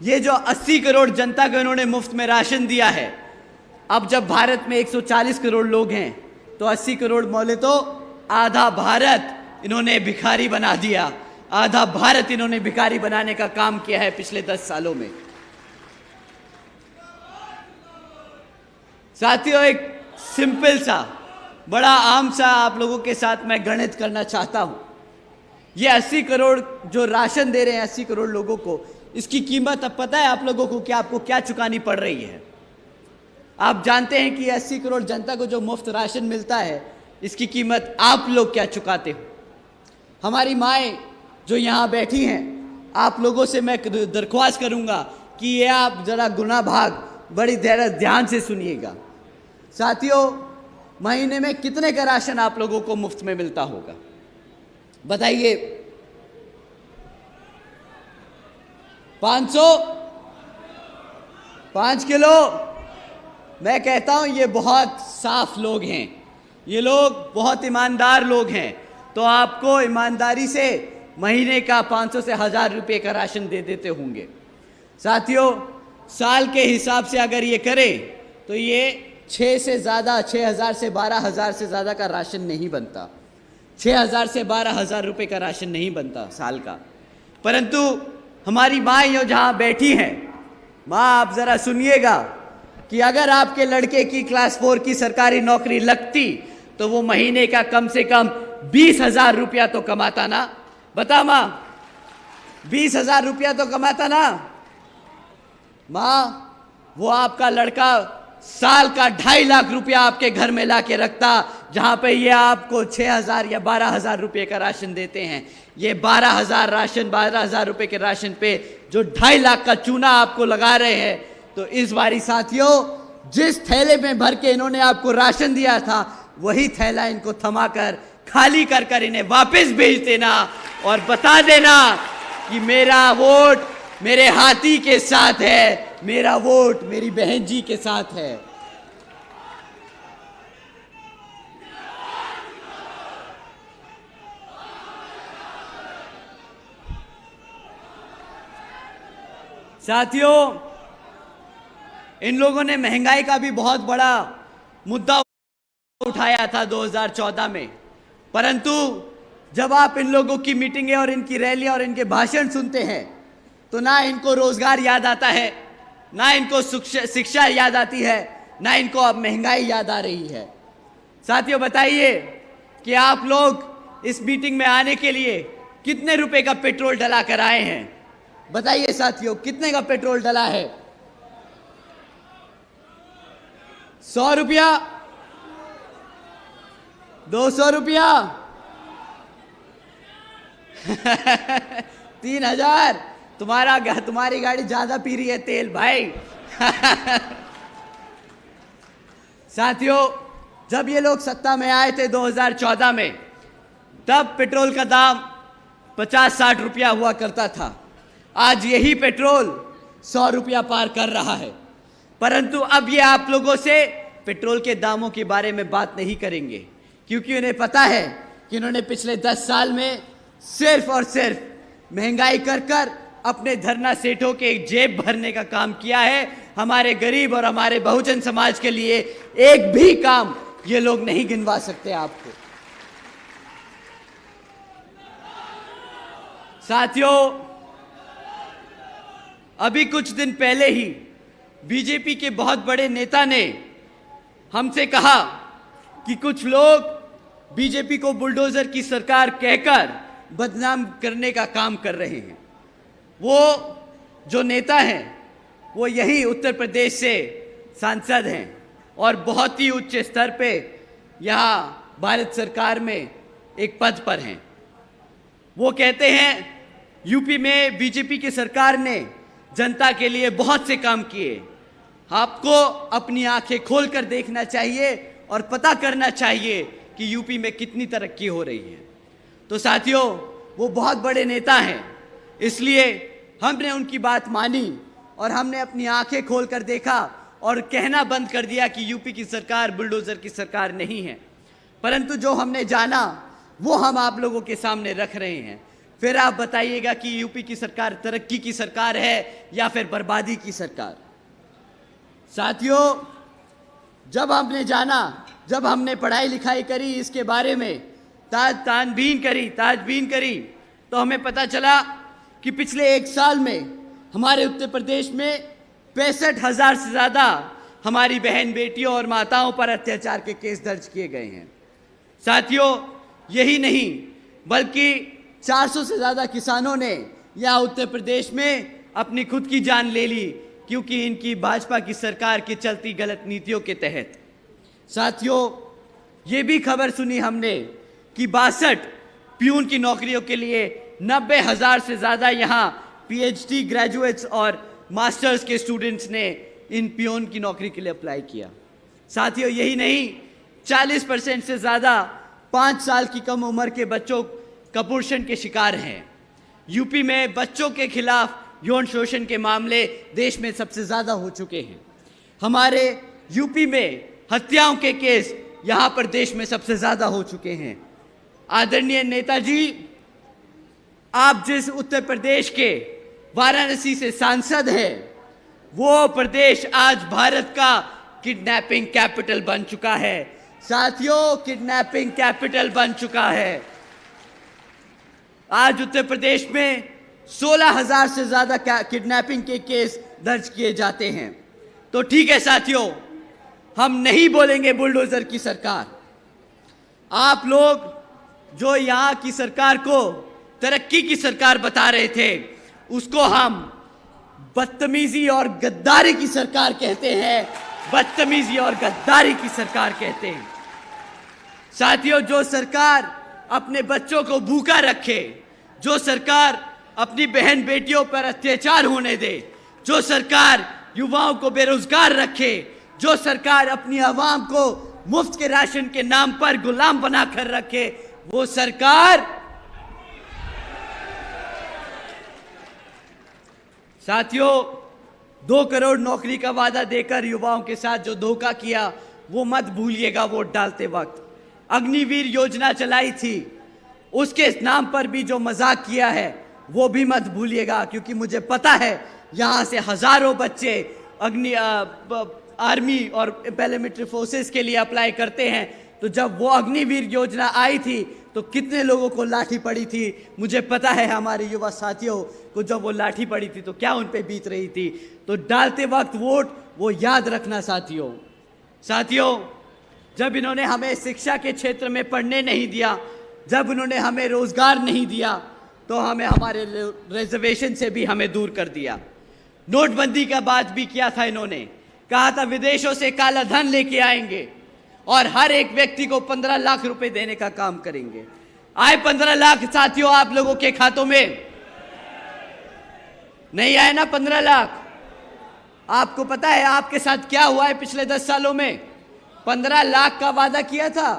ये जो 80 करोड़ जनता को इन्होंने मुफ्त में राशन दिया है, अब जब भारत में 140 करोड़ लोग हैं तो 80 करोड़ बोले तो आधा भारत इन्होंने भिखारी बना दिया। आधा भारत इन्होंने भिखारी बनाने का काम किया है पिछले 10 सालों में। साथियों, एक सिंपल सा, बड़ा आम सा आप लोगों के साथ मैं गणित करना चाहता हूं। ये 80 करोड़ जो राशन दे रहे हैं 80 करोड़ लोगों को, इसकी कीमत अब पता है आप लोगों को कि आपको क्या चुकानी पड़ रही है? आप जानते हैं कि 80 करोड़ जनता को जो मुफ्त राशन मिलता है, इसकी कीमत आप लोग क्या चुकाते हो? हमारी माएँ जो यहाँ बैठी हैं, आप लोगों से मैं दरख्वास्त करूँगा कि ये आप ज़रा गुना भाग बड़ी ध्यान से सुनिएगा। साथियों, महीने में कितने का राशन आप लोगों को मुफ्त में मिलता होगा? बताइए। 500? 5 किलो? मैं कहता हूं ये बहुत साफ लोग हैं, ये लोग बहुत ईमानदार लोग हैं, तो आपको ईमानदारी से महीने का 500 से 1000 रुपये का राशन दे देते होंगे। साथियों, साल के हिसाब से अगर ये करें तो ये 6,000 से 12,000 से ज़्यादा का राशन नहीं बनता। 6,000 से 12,000 रुपये का राशन नहीं बनता साल का। परंतु हमारी माँ यो जहाँ बैठी हैं, माँ आप ज़रा सुनिएगा कि अगर आपके लड़के की क्लास 4 की सरकारी नौकरी लगती तो वो महीने का कम से कम 20,000 रुपया तो कमाता ना? बता माँ, 20,000 रुपया तो कमाता ना? माँ, वो आपका लड़का साल का 2.5 लाख रुपया आपके घर में ला के रखता, जहाँ पे ये आपको 6,000 या 12,000 रुपये का राशन देते हैं। ये 12,000 रुपये के राशन पे जो 2.5 लाख का चूना आपको लगा रहे हैं, तो इस बारी साथियों, जिस थैले में भर के इन्होंने आपको राशन दिया था, वही थैला इनको थमाकर खाली कर कर इन्हें वापस भेज देना और बता देना कि मेरा वोट मेरे हाथी के साथ है, मेरा वोट मेरी बहन जी के साथ है। साथियों, इन लोगों ने महंगाई का भी बहुत बड़ा मुद्दा उठाया था 2014 में, परंतु जब आप इन लोगों की मीटिंगें और इनकी रैलियां और इनके भाषण सुनते हैं तो ना इनको रोजगार याद आता है, ना इनको शिक्षा याद आती है, ना इनको अब महंगाई याद आ रही है। साथियों, बताइए कि आप लोग इस मीटिंग में आने के लिए कितने रुपए का पेट्रोल डला कर आए हैं? बताइए साथियों, कितने का पेट्रोल डला है? 100 रुपया? 200 रुपया? 3,000? तुम्हारी गाड़ी ज्यादा पी रही है तेल भाई। साथियों, जब ये लोग सत्ता में आए थे 2014 में, तब पेट्रोल का दाम 50-60 रुपया हुआ करता था। आज यही पेट्रोल 100 रुपया पार कर रहा है। परंतु अब ये आप लोगों से पेट्रोल के दामों के बारे में बात नहीं करेंगे, क्योंकि उन्हें पता है कि उन्होंने पिछले 10 साल में सिर्फ और सिर्फ महंगाई कर कर अपने धरना सेठों के जेब भरने का काम किया है। हमारे गरीब और हमारे बहुजन समाज के लिए एक भी काम ये लोग नहीं गिनवा सकते आपको। साथियों, अभी कुछ दिन पहले ही बीजेपी के बहुत बड़े नेता ने हमसे कहा कि कुछ लोग बीजेपी को बुलडोजर की सरकार कहकर बदनाम करने का काम कर रहे हैं। वो जो नेता हैं वो यही उत्तर प्रदेश से सांसद हैं और बहुत ही उच्च स्तर पे यहाँ भारत सरकार में एक पद पर हैं। वो कहते हैं यूपी में बीजेपी की सरकार ने जनता के लिए बहुत से काम किए। आपको अपनी आंखें खोलकर देखना चाहिए और पता करना चाहिए कि यूपी में कितनी तरक्की हो रही है। तो साथियों, वो बहुत बड़े नेता हैं, इसलिए हमने उनकी बात मानी और हमने अपनी आंखें खोलकर देखा और कहना बंद कर दिया कि यूपी की सरकार बुलडोजर की सरकार नहीं है। परंतु जो हमने जाना वो हम आप लोगों के सामने रख रहे हैं। फिर आप बताइएगा कि यूपी की सरकार तरक्की की सरकार है या फिर बर्बादी की सरकार। साथियों, जब हमने जाना, जब हमने पढ़ाई लिखाई करी इसके बारे में, ताजबीन करी, तो हमें पता चला कि पिछले एक साल में हमारे उत्तर प्रदेश में 65,000 से ज़्यादा हमारी बहन बेटियों और माताओं पर अत्याचार के केस दर्ज किए गए हैं। साथियों, यही नहीं बल्कि 400 से ज़्यादा किसानों ने यहाँ उत्तर प्रदेश में अपनी खुद की जान ले ली, क्योंकि इनकी भाजपा की सरकार की चलती गलत नीतियों के तहत। साथियों, ये भी खबर सुनी हमने कि 62 प्यून की नौकरियों के लिए 90,000 से ज़्यादा यहाँ पीएचडी ग्रेजुएट्स और मास्टर्स के स्टूडेंट्स ने इन प्यून की नौकरी के लिए अप्लाई किया। साथियों, यही नहीं, 40% से ज़्यादा 5 साल की कम उम्र के बच्चों कुपोषण के शिकार हैं। यूपी में बच्चों के खिलाफ यौन शोषण के मामले देश में सबसे ज़्यादा हो चुके हैं। हमारे यूपी में हत्याओं के केस यहाँ पर देश में सबसे ज़्यादा हो चुके हैं। आदरणीय नेताजी, आप जिस उत्तर प्रदेश के वाराणसी से सांसद हैं, वो प्रदेश आज भारत का किडनैपिंग कैपिटल बन चुका है। साथियों, किडनैपिंग कैपिटल बन चुका है। आज उत्तर प्रदेश में 16,000 से ज़्यादा किडनैपिंग के केस दर्ज किए जाते हैं। तो ठीक है साथियों, हम नहीं बोलेंगे बुलडोजर की सरकार। आप लोग जो यहाँ की सरकार को तरक्की की सरकार बता रहे थे, उसको हम बदतमीजी और गद्दारी की सरकार कहते हैं। बदतमीजी और गद्दारी की सरकार कहते हैं। साथियों, जो सरकार अपने बच्चों को भूखा रखे, जो सरकार अपनी बहन बेटियों पर अत्याचार होने दे, जो सरकार युवाओं को बेरोजगार रखे, जो सरकार अपनी आवाम को मुफ्त के राशन के नाम पर गुलाम बनाकर रखे, वो सरकार साथियों 2 करोड़ नौकरी का वादा देकर युवाओं के साथ जो धोखा किया वो मत भूलिएगा। वोट डालते वक्त अग्निवीर योजना चलाई थी, उसके नाम पर भी जो मजाक किया है वो भी मत भूलिएगा, क्योंकि मुझे पता है यहाँ से हजारों बच्चे आर्मी और पैरामिलिट्री फोर्सेस के लिए अप्लाई करते हैं। तो जब वो अग्निवीर योजना आई थी तो कितने लोगों को लाठी पड़ी थी, मुझे पता है। हमारे युवा साथियों को जब वो लाठी पड़ी थी तो क्या उन पे बीत रही थी। तो डालते वक्त वोट वो याद रखना साथियों, जब इन्होंने हमें शिक्षा के क्षेत्र में पढ़ने नहीं दिया, जब इन्होंने हमें रोजगार नहीं दिया, तो हमें हमारे रिजर्वेशन से भी हमें दूर कर दिया। नोटबंदी का बात भी किया था इन्होंने, कहा था विदेशों से काला धन लेके आएंगे और हर एक व्यक्ति को 15 लाख रुपए देने का काम करेंगे। आए 15 लाख साथियों आप लोगों के खातों में? नहीं आए ना 15 लाख। आपको पता है आपके साथ क्या हुआ है पिछले 10 सालों में? 15 लाख का वादा किया था।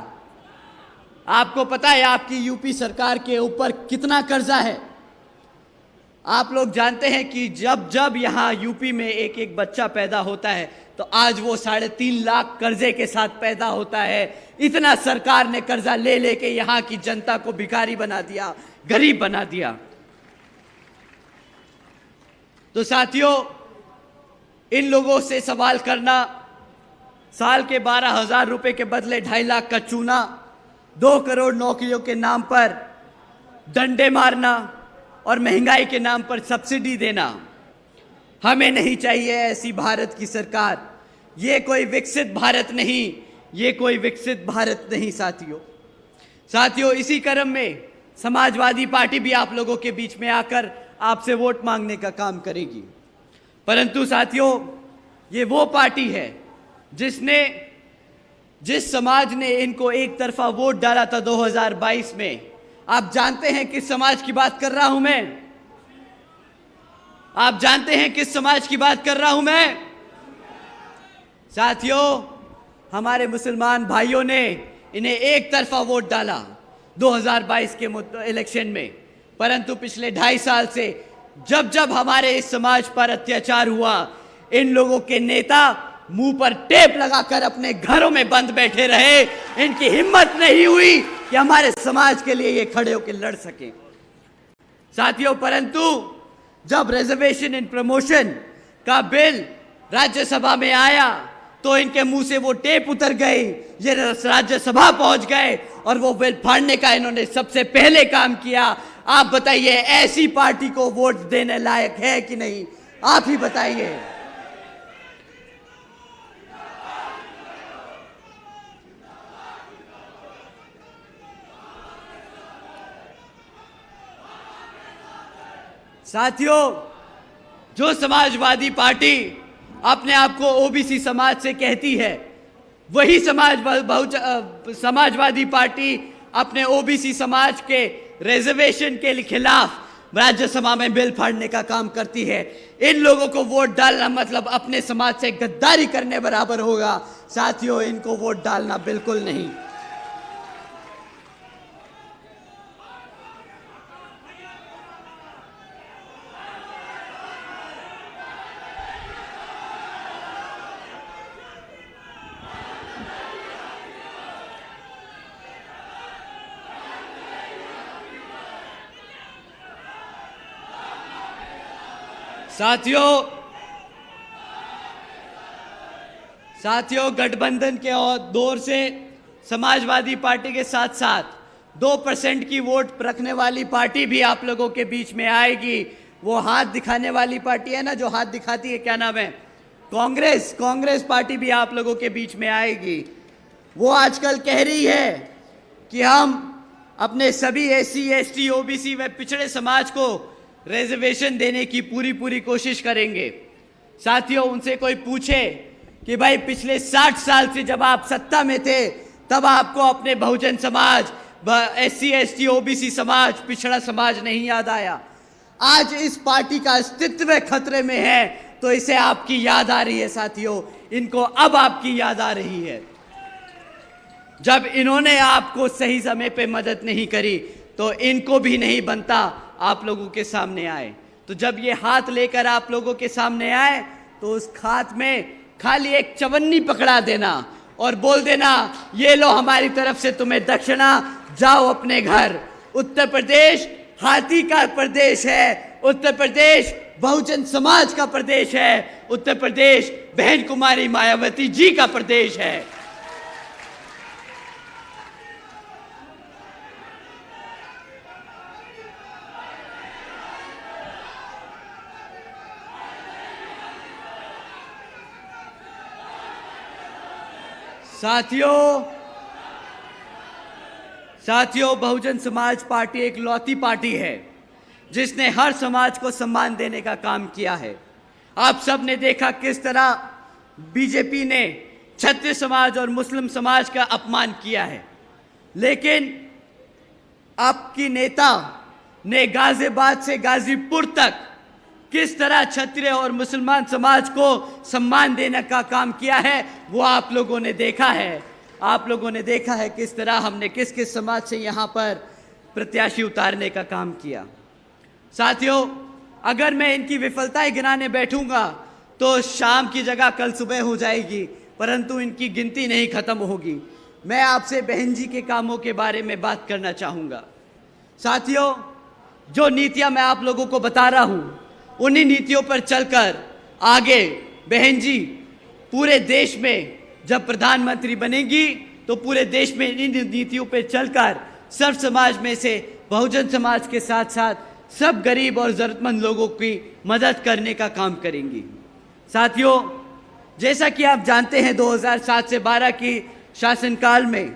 आपको पता है आपकी यूपी सरकार के ऊपर कितना कर्जा है? आप लोग जानते हैं कि जब जब यहाँ यूपी में एक एक बच्चा पैदा होता है तो आज वो 3.5 लाख कर्जे के साथ पैदा होता है। इतना सरकार ने कर्जा ले लेके यहाँ की जनता को भिखारी बना दिया, गरीब बना दिया। तो साथियों, इन लोगों से सवाल करना, साल के 12,000 रुपए के बदले 2.5 लाख का चूना, 2 करोड़ नौकरियों के नाम पर डंडे मारना और महंगाई के नाम पर सब्सिडी देना, हमें नहीं चाहिए ऐसी भारत की सरकार। ये कोई विकसित भारत नहीं, ये कोई विकसित भारत नहीं साथियों, इसी क्रम में समाजवादी पार्टी भी आप लोगों के बीच में आकर आपसे वोट मांगने का काम करेगी। परंतु साथियों, ये वो पार्टी है जिस समाज ने इनको एक तरफा वोट डाला था 2022 में, आप जानते हैं किस समाज की बात कर रहा हूं मैं? आप जानते हैं किस समाज की बात कर रहा हूं मैं? साथियों, हमारे मुसलमान भाइयों ने इन्हें एक तरफा वोट डाला 2022 के इलेक्शन में, परंतु पिछले 2.5 साल से जब जब हमारे इस समाज पर अत्याचार हुआ, इन लोगों के नेता मुंह पर टेप लगाकर अपने घरों में बंद बैठे रहे। इनकी हिम्मत नहीं हुई कि हमारे समाज के लिए ये खड़े होकर लड़ सके। साथियों, परंतु जब रिजर्वेशन इन प्रमोशन का बिल राज्यसभा में आया तो इनके मुंह से वो टेप उतर गई। ये राज्यसभा पहुंच गए और वो बिल फाड़ने का इन्होंने सबसे पहले काम किया। आप बताइए, ऐसी पार्टी को वोट देने लायक है कि नहीं? आप ही बताइए। साथियों, जो समाजवादी पार्टी अपने आप को ओबीसी समाज से कहती है, वही समाजवादी पार्टी अपने ओबीसी समाज के रिजर्वेशन के खिलाफ राज्यसभा में बिल फाड़ने का काम करती है। इन लोगों को वोट डालना मतलब अपने समाज से गद्दारी करने बराबर होगा। साथियों, इनको वोट डालना बिल्कुल नहीं। साथियों, गठबंधन के दौर से समाजवादी पार्टी के साथ साथ 2% की वोट रखने वाली पार्टी भी आप लोगों के बीच में आएगी। वो हाथ दिखाने वाली पार्टी है ना, जो हाथ दिखाती है, क्या नाम है? कांग्रेस पार्टी भी आप लोगों के बीच में आएगी। वो आजकल कह रही है कि हम अपने सभी SC, ST, OBC व पिछड़े समाज को रिजर्वेशन देने की पूरी कोशिश करेंगे। साथियों, उनसे कोई पूछे कि भाई पिछले 60 साल से जब आप सत्ता में थे तब आपको अपने Bahujan Samaj, SC, ST, OBC समाज, पिछड़ा समाज नहीं याद आया? आज इस पार्टी का अस्तित्व खतरे में है तो इसे आपकी याद आ रही है। साथियों, इनको अब आपकी याद आ रही है। जब इन्होंने आपको सही समय पे मदद नहीं करी तो इनको भी नहीं बनता आप लोगों के सामने आए। तो जब ये हाथ लेकर आप लोगों के सामने आए तो उस हाथ में खाली एक चवन्नी पकड़ा देना और बोल देना, ये लो हमारी तरफ से तुम्हें दक्षिणा, जाओ अपने घर। उत्तर प्रदेश हाथी का प्रदेश है, उत्तर प्रदेश बहुजन समाज का प्रदेश है, उत्तर प्रदेश बहन कुमारी मायावती जी का प्रदेश है। साथियों, बहुजन समाज पार्टी एक लौती पार्टी है जिसने हर समाज को सम्मान देने का काम किया है। आप सब ने देखा किस तरह बीजेपी ने क्षत्रिय समाज और मुस्लिम समाज का अपमान किया है, लेकिन आपकी नेता ने गाजियाबाद से गाजीपुर तक किस तरह क्षत्रिय और मुसलमान समाज को सम्मान देने का काम किया है, वो आप लोगों ने देखा है। आप लोगों ने देखा है किस तरह हमने किस किस समाज से यहाँ पर प्रत्याशी उतारने का काम किया। साथियों, अगर मैं इनकी विफलताएं गिनाने बैठूंगा तो शाम की जगह कल सुबह हो जाएगी, परंतु इनकी गिनती नहीं खत्म होगी। मैं आपसे बहन जी के कामों के बारे में बात करना चाहूँगा। साथियों, जो नीतियाँ मैं आप लोगों को बता रहा हूँ, उन्हीं नीतियों पर चलकर आगे बहन जी पूरे देश में जब प्रधानमंत्री बनेगी तो पूरे देश में इन नीतियों पर चलकर सर्व समाज में से बहुजन समाज के साथ साथ सब गरीब और ज़रूरतमंद लोगों की मदद करने का काम करेंगी। साथियों, जैसा कि आप जानते हैं 2007 से 12 की शासनकाल में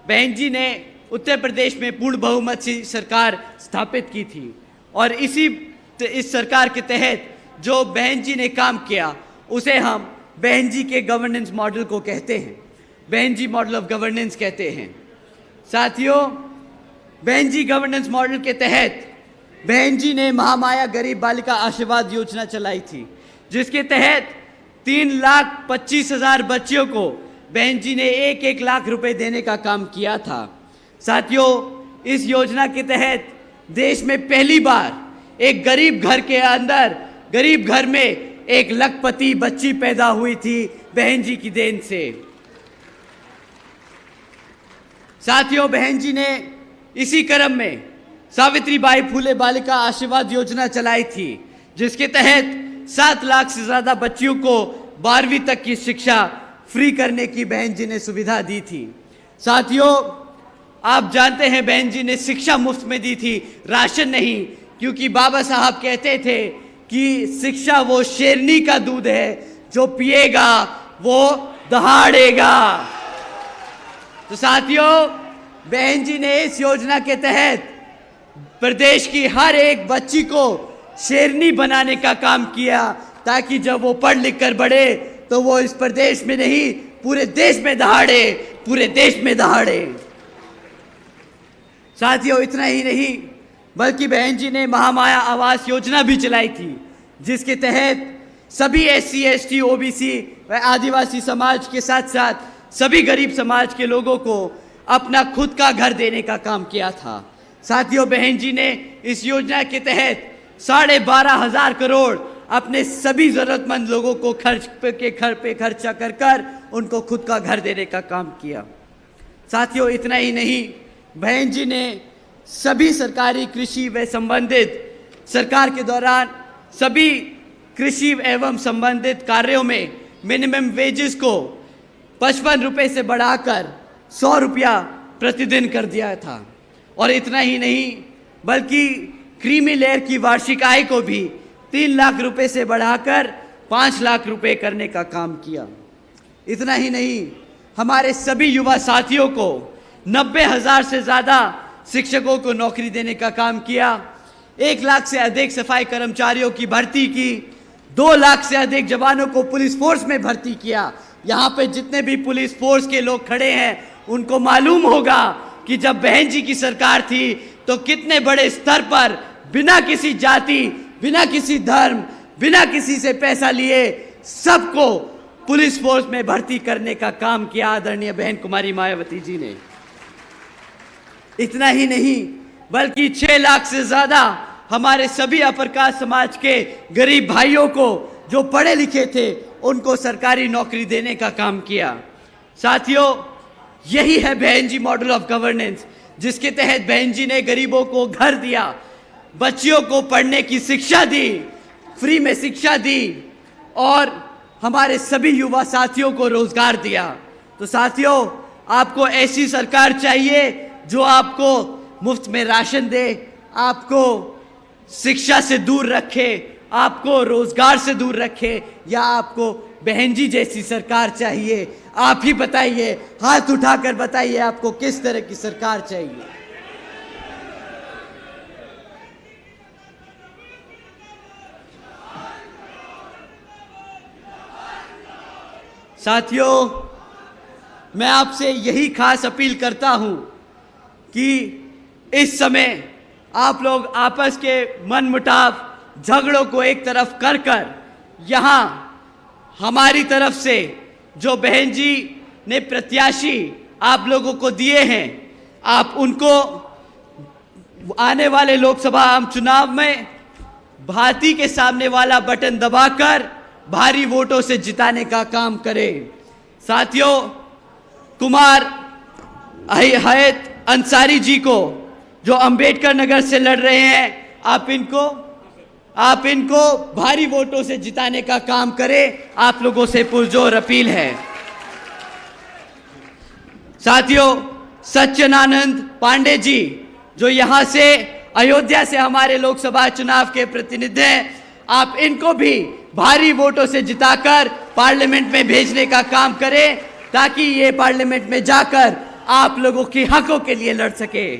बहन जी ने उत्तर प्रदेश में पूर्ण बहुमत से सरकार स्थापित की थी और इस सरकार के तहत जो बहन जी ने काम किया उसे हम बहन जी के गवर्नेंस मॉडल को कहते हैं, बहन जी मॉडल ऑफ गवर्नेंस कहते हैं। साथियों, बहन जी गवर्नेंस मॉडल के तहत बहन जी ने महामाया गरीब बालिका आशीर्वाद योजना चलाई थी, जिसके तहत 3,25,000 बच्चियों को बहन जी ने 1-1 लाख रुपए देने का काम किया था। साथियों, इस योजना के तहत देश में पहली बार एक गरीब घर के अंदर, गरीब घर में एक लखपति बच्ची पैदा हुई थी बहन जी की देन से। साथियों, बहन जी ने इसी क्रम में सावित्रीबाई फुले बालिका आशीर्वाद योजना चलाई थी, जिसके तहत 7 लाख से ज्यादा बच्चियों को 12वीं तक की शिक्षा फ्री करने की बहन जी ने सुविधा दी थी। साथियों, आप जानते हैं बहन जी ने शिक्षा मुफ्त में दी थी, राशन नहीं, क्योंकि बाबा साहब कहते थे कि शिक्षा वो शेरनी का दूध है, जो पिएगा वो दहाड़ेगा। तो साथियों, बहन जी ने इस योजना के तहत प्रदेश की हर एक बच्ची को शेरनी बनाने का काम किया, ताकि जब वो पढ़ लिख कर बढ़े तो वो इस प्रदेश में नहीं, पूरे देश में दहाड़े, पूरे देश में दहाड़े। साथियों, इतना ही नहीं, बल्कि बहन जी ने महामाया आवास योजना भी चलाई थी, जिसके तहत सभी SC, ST, OBC व आदिवासी समाज के साथ साथ सभी गरीब समाज के लोगों को अपना खुद का घर देने का काम किया था। साथियों, बहन जी ने इस योजना के तहत 12,500 करोड़ अपने सभी जरूरतमंद लोगों को खर्चा कर उनको खुद का घर देने का काम किया। साथियों, इतना ही नहीं, बहन जी ने सभी सरकारी कृषि व संबंधित सरकार के दौरान सभी कृषि एवं संबंधित कार्यों में मिनिमम वेजेस को 55 रुपए से बढ़ाकर 100 रुपया प्रतिदिन कर दिया था। और इतना ही नहीं, बल्कि क्रीमी लेयर की वार्षिक आय को भी 3 लाख रुपए से बढ़ाकर 5 लाख रुपए करने का काम किया। इतना ही नहीं, हमारे सभी युवा साथियों को 90,000 से ज़्यादा शिक्षकों को नौकरी देने का काम किया, 1 लाख से अधिक सफाई कर्मचारियों की भर्ती की, 2 लाख से अधिक जवानों को पुलिस फोर्स में भर्ती किया। यहाँ पे जितने भी पुलिस फोर्स के लोग खड़े हैं, उनको मालूम होगा कि जब बहन जी की सरकार थी तो कितने बड़े स्तर पर बिना किसी जाति, बिना किसी धर्म, बिना किसी से पैसा लिए सबको पुलिस फोर्स में भर्ती करने का काम किया आदरणीय बहन कुमारी मायावती जी ने। इतना ही नहीं, बल्कि 6 लाख से ज्यादा हमारे सभी अपर कास्ट समाज के गरीब भाइयों को जो पढ़े लिखे थे उनको सरकारी नौकरी देने का काम किया। साथियों, यही है बहन जी मॉडल ऑफ गवर्नेंस, जिसके तहत बहन जी ने गरीबों को घर दिया, बच्चियों को पढ़ने की शिक्षा दी, फ्री में शिक्षा दी और हमारे सभी युवा साथियों को रोजगार दिया। तो साथियों, आपको ऐसी सरकार चाहिए जो आपको मुफ्त में राशन दे, आपको शिक्षा से दूर रखे, आपको रोजगार से दूर रखे, या आपको बहन जी जैसी सरकार चाहिए? आप ही बताइए, हाथ उठाकर बताइए, आपको किस तरह की सरकार चाहिए? साथियों, मैं आपसे यही खास अपील करता हूं कि इस समय आप लोग आपस के मनमुटाव, झगड़ों को एक तरफ कर कर यहां हमारी तरफ से जो बहन जी ने प्रत्याशी आप लोगों को दिए हैं, आप उनको आने वाले लोकसभा आम चुनाव में भाती के सामने वाला बटन दबाकर भारी वोटों से जिताने का काम करें। साथियों, कुमार हयात अंसारी जी को जो अंबेडकर नगर से लड़ रहे हैं, आप इनको भारी वोटों से जिताने का काम करें, आप लोगों से पुरजोर अपील है। साथियों, सच्चिदानंद पांडे जी जो यहां से अयोध्या से हमारे लोकसभा चुनाव के प्रतिनिधि हैं, आप इनको भी भारी वोटों से जिताकर पार्लियामेंट में भेजने का काम करें, ताकि ये पार्लियामेंट में जाकर आप लोगों के हकों के लिए लड़ सके।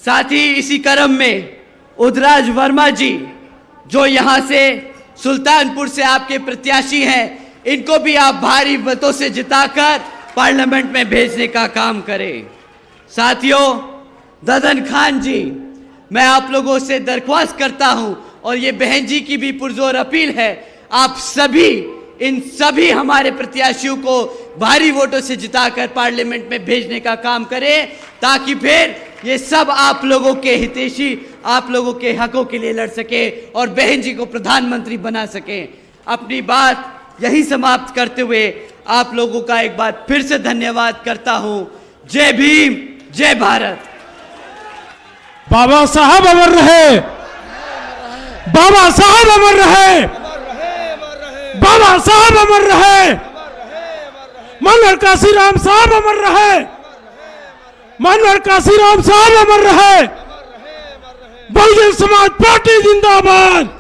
साथ ही इसी क्रम में उदराज वर्मा जी जो यहां से सुल्तानपुर से आपके प्रत्याशी हैं, इनको भी आप भारी मतों से जिताकर पार्लियामेंट में भेजने का काम करें। साथियों, ददन खान जी, मैं आप लोगों से दरख्वास्त करता हूं और ये बहन जी की भी पुरजोर अपील है, आप सभी इन सभी हमारे प्रत्याशियों को भारी वोटों से जिताकर पार्लियामेंट में भेजने का काम करें, ताकि फिर ये सब आप लोगों के हितैषी, आप लोगों के हकों के लिए लड़ सके और बहन जी को प्रधानमंत्री बना सके। अपनी बात यही समाप्त करते हुए आप लोगों का एक बार फिर से धन्यवाद करता हूं। जय भीम, जय भारत। बाबा साहब अमर रहे, बाबा साहब अमर रहे, बाबा साहब अमर रहे, मनोहर काशीराम साहब अमर रहे, मनोहर काशीराम साहब अमर रहे, बहुजन समाज पार्टी जिंदाबाद।